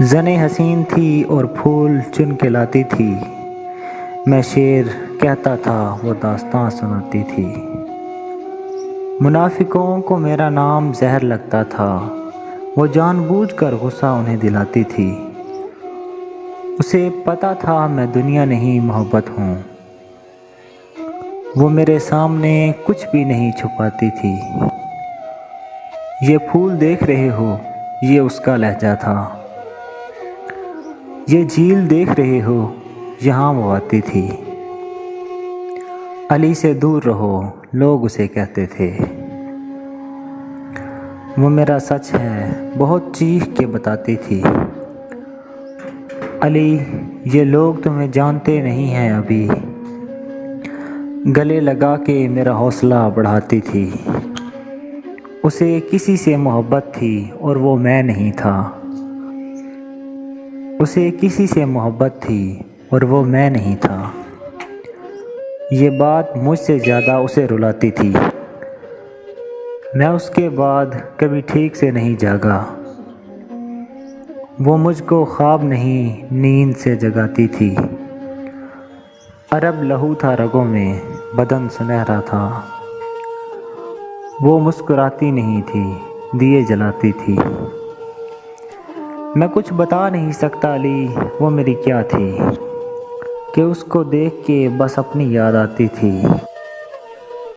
زنیں حسین تھی اور پھول چن کے لاتی تھی، میں شعر کہتا تھا وہ داستاں سناتی تھی۔ منافقوں کو میرا نام زہر لگتا تھا، وہ جان بوجھ کر غصہ انہیں دلاتی تھی۔ اسے پتہ تھا میں دنیا نہیں محبت ہوں، وہ میرے سامنے کچھ بھی نہیں چھپاتی تھی۔ یہ پھول دیکھ رہے ہو، یہ اس کا لہجہ تھا، یہ جھیل دیکھ رہے ہو، یہاں وہ آتی تھی۔ علی سے دور رہو لوگ اسے کہتے تھے، وہ میرا سچ ہے بہت چیخ کے بتاتی تھی۔ علی یہ لوگ تمہیں جانتے نہیں ہیں ابھی، گلے لگا کے میرا حوصلہ بڑھاتی تھی۔ اسے کسی سے محبت تھی اور وہ میں نہیں تھا، اسے کسی سے محبت تھی اور وہ میں نہیں تھا۔ یہ بات مجھ سے زیادہ اسے رلاتی تھی، میں اس کے بعد کبھی ٹھیک سے نہیں جاگا۔ وہ مجھ کو خواب نہیں نیند سے جگاتی تھی۔ عرب لہو تھا رگوں میں، بدن سنہرا تھا، وہ مسکراتی نہیں تھی دیے جلاتی تھی۔ میں کچھ بتا نہیں سکتا علی وہ میری کیا تھی، کہ اس کو دیکھ کے بس اپنی یاد آتی تھی۔